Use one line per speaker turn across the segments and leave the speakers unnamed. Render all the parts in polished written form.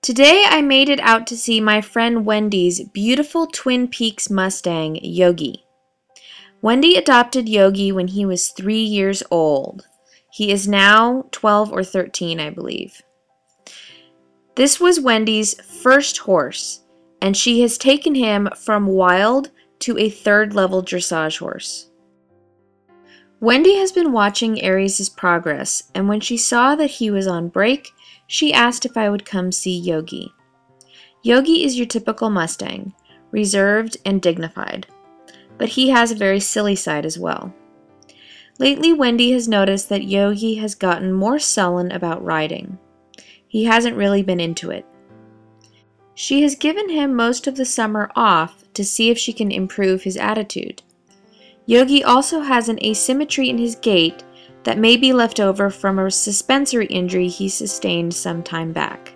Today I made it out to see my friend Wendy's beautiful Twin Peaks Mustang, Yogi. Wendy adopted Yogi when he was 3 years old. He is now 12 or 13, I believe. This was Wendy's first horse, and she has taken him from wild to a third-level dressage horse. Wendy has been watching Aries' progress, and when she saw that he was on break, she asked if I would come see Yogi. Yogi is your typical Mustang, reserved and dignified, but he has a very silly side as well. Lately, Wendy has noticed that Yogi has gotten more sullen about riding. He hasn't really been into it. She has given him most of the summer off to see if she can improve his attitude. Yogi also has an asymmetry in his gait that may be left over from a suspensory injury he sustained some time back.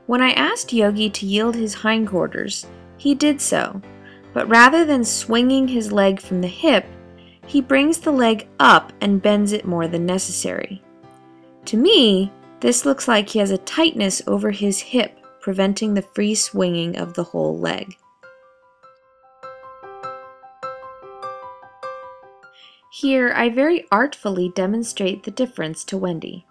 When I asked Yogi to yield his hindquarters, he did so, but rather than swinging his leg from the hip, he brings the leg up and bends it more than necessary. To me, this looks like he has a tightness over his hip, preventing the free swinging of the whole leg. Here, I very artfully demonstrate the difference to Wendy.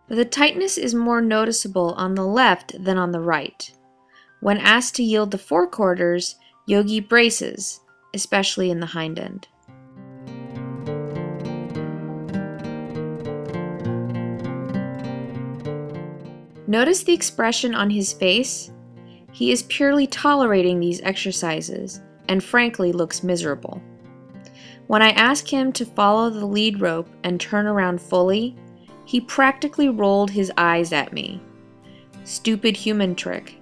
The tightness is more noticeable on the left than on the right. When asked to yield the forequarters, Yogi braces, especially in the hind end. Notice the expression on his face? He is purely tolerating these exercises and frankly looks miserable. When I ask him to follow the lead rope and turn around fully, he practically rolled his eyes at me. Stupid human trick.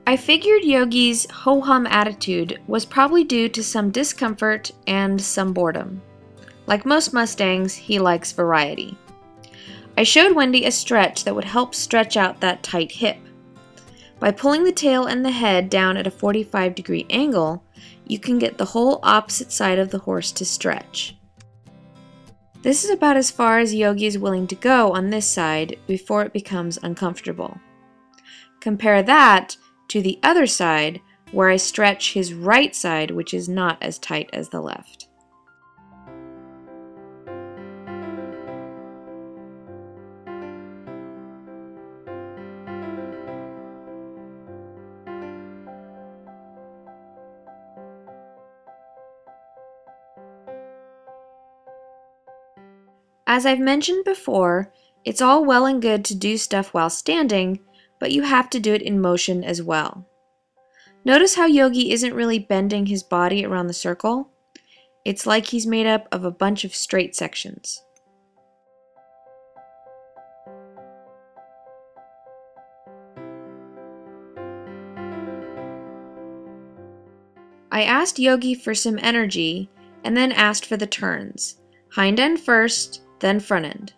I figured Yogi's ho-hum attitude was probably due to some discomfort and some boredom. Like most Mustangs, he likes variety. I showed Wendy a stretch that would help stretch out that tight hip. By pulling the tail and the head down at a 45-degree angle, you can get the whole opposite side of the horse to stretch. This is about as far as Yogi is willing to go on this side before it becomes uncomfortable. Compare that to the other side, where I stretch his right side, which is not as tight as the left. As I've mentioned before, it's all well and good to do stuff while standing, but you have to do it in motion as well. Notice how Yogi isn't really bending his body around the circle? It's like he's made up of a bunch of straight sections. I asked Yogi for some energy and then asked for the turns. Hind end first, then front end.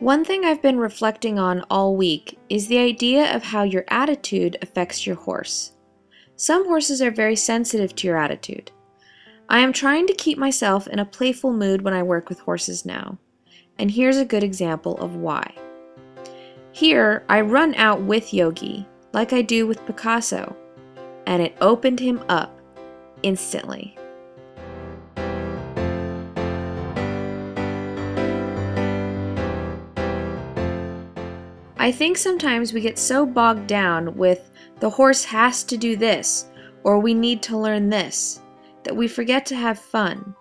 One thing I've been reflecting on all week is the idea of how your attitude affects your horse. Some horses are very sensitive to your attitude. I am trying to keep myself in a playful mood when I work with horses now, and here's a good example of why. Here, I run out with Yogi, like I do with Picasso, and it opened him up instantly. I think sometimes we get so bogged down with the horse has to do this or we need to learn this that we forget to have fun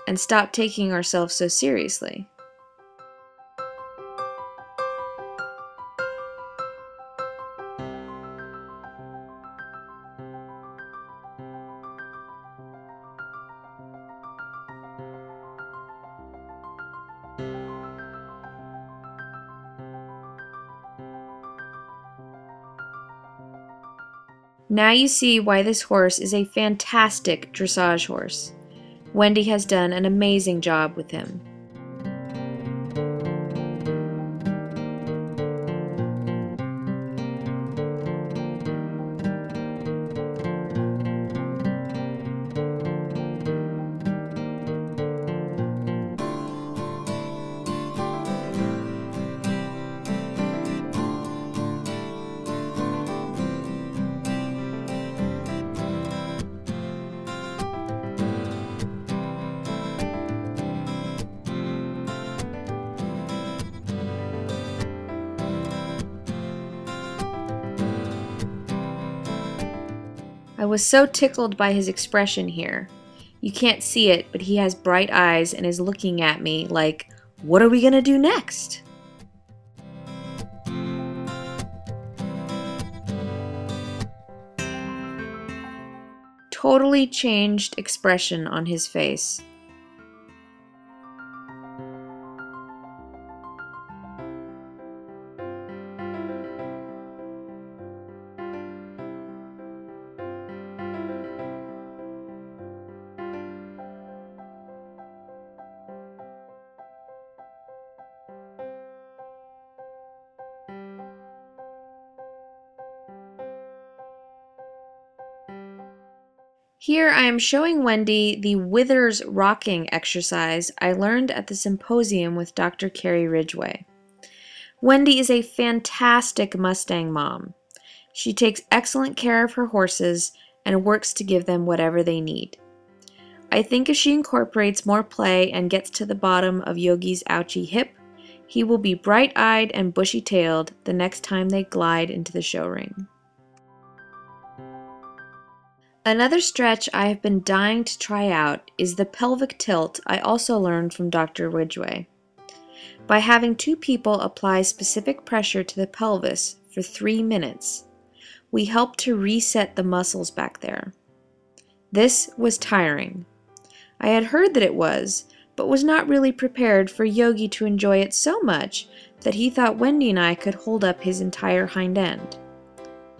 and stop taking ourselves so seriously. Now you see why this horse is a fantastic dressage horse. Wendy has done an amazing job with him. I was so tickled by his expression here. You can't see it, but he has bright eyes and is looking at me like, what are we gonna do next? Totally changed expression on his face. Here I am showing Wendy the withers rocking exercise I learned at the symposium with Dr. Carrie Ridgway. Wendy is a fantastic Mustang mom. She takes excellent care of her horses and works to give them whatever they need. I think if she incorporates more play and gets to the bottom of Yogi's ouchy hip, he will be bright-eyed and bushy-tailed the next time they glide into the show ring. Another stretch I have been dying to try out is the pelvic tilt I also learned from Dr. Ridgway. By having two people apply specific pressure to the pelvis for 3 minutes, we help to reset the muscles back there. This was tiring. I had heard that it was, but was not really prepared for Yogi to enjoy it so much that he thought Wendy and I could hold up his entire hind end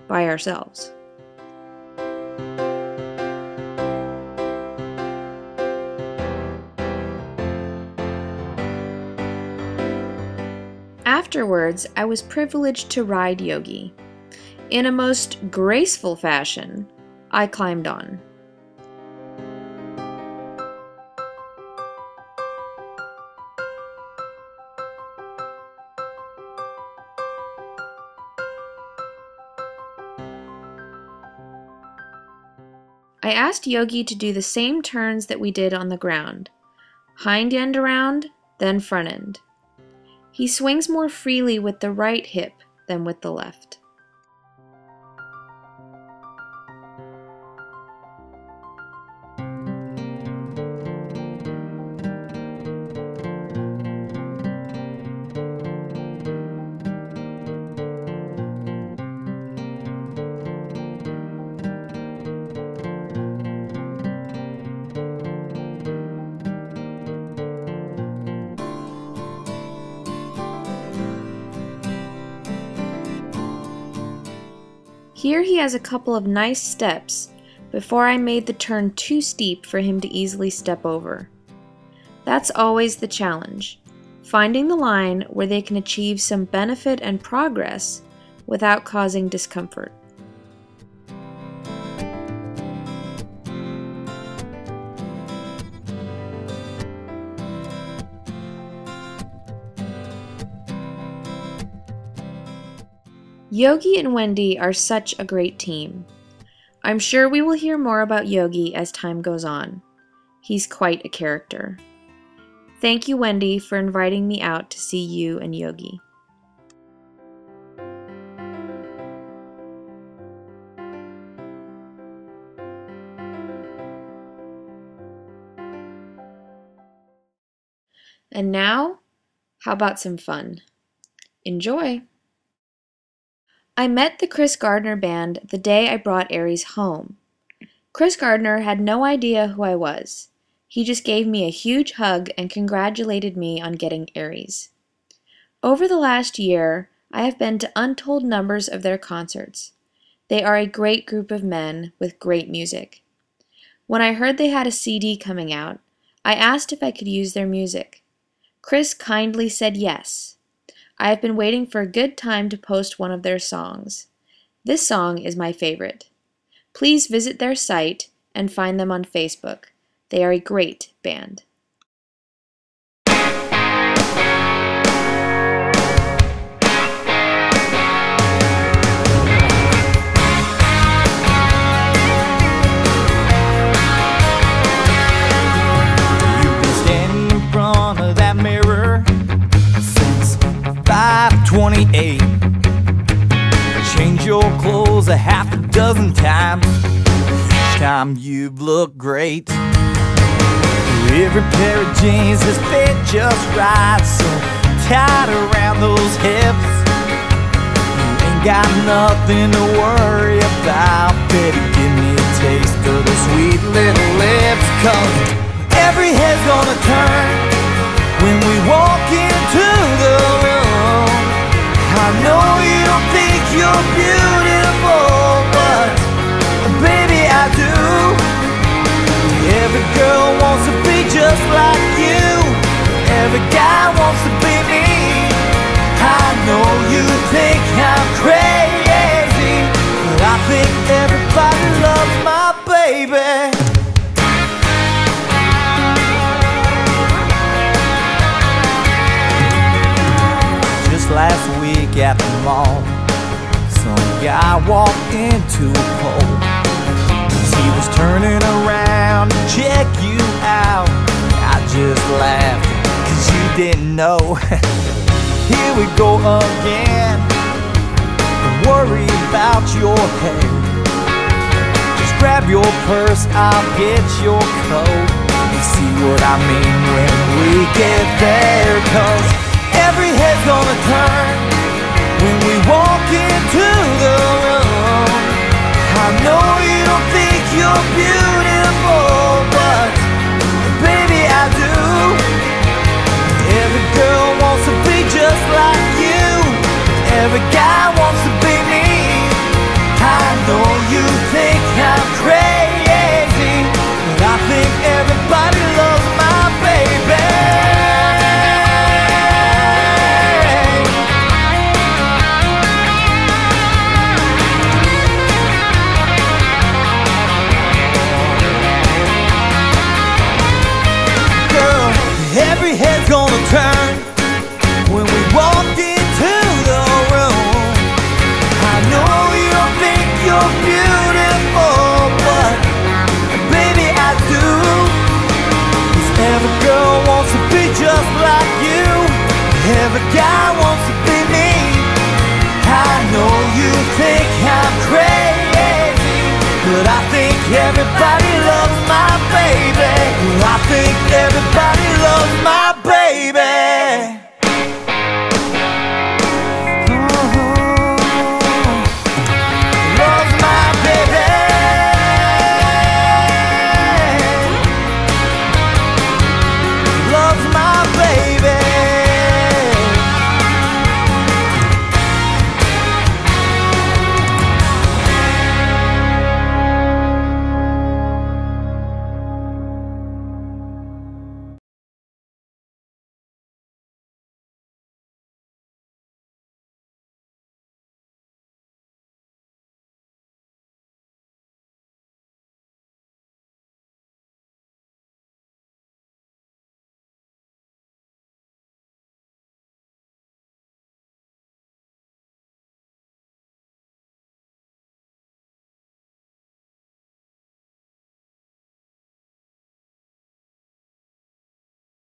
by ourselves. Afterwards, I was privileged to ride Yogi. In a most graceful fashion, I climbed on. I asked Yogi to do the same turns that we did on the ground. Hind end around, then front end. He swings more freely with the right hip than with the left. Here he has a couple of nice steps before I made the turn too steep for him to easily step over. That's always the challenge, finding the line where they can achieve some benefit and progress without causing discomfort. Yogi and Wendy are such a great team. I'm sure we will hear more about Yogi as time goes on. He's quite a character. Thank you, Wendy, for inviting me out to see you and Yogi. And now, how about some fun? Enjoy! I met the Chris Gardner band the day I brought Aries home. Chris Gardner had no idea who I was. He just gave me a huge hug and congratulated me on getting Aries. Over the last year, I have been to untold numbers of their concerts. They are a great group of men with great music. When I heard they had a CD coming out, I asked if I could use their music. Chris kindly said yes. I have been waiting for a good time to post one of their songs. This song is my favorite. Please visit their site and find them on Facebook. They are a great band.
You've been standing in front of that mirror since 5:28. Change your clothes a half a dozen times. Each time you've looked great. Every pair of jeans has fit just right, so tight around those hips. You ain't got nothing to worry about. Baby, give me a taste of the sweet little lips. 'Cause every head's gonna turn when we walk into the room. I know you don't think you're beautiful, but baby, I do. Every girl wants to be just like you. Every guy wants to be me. I know you think I'm crazy, but I think everybody loves my baby. Just last week at the mall, some guy walked into a pole. He was turning around to check you out. I just laughed, 'cause you didn't know. Here we go again. Don't worry about your hair. Just grab your purse, I'll get your coat. You see what I mean when we get there. 'Cause every head's gonna turn when we walk into the room. I know you don't think you're beautiful, but baby, I do. Every girl wants to be just like you. Every guy wants to be me. I know you think I'm crazy, but I think everybody loves my baby. Every head's gonna turn when we walk into the room. I know you don't think you're beautiful, but baby, I do. 'Cause every girl wants to be just like you. Every guy wants to be me. I know you think I'm crazy, but I think everybody loves my baby. I think everybody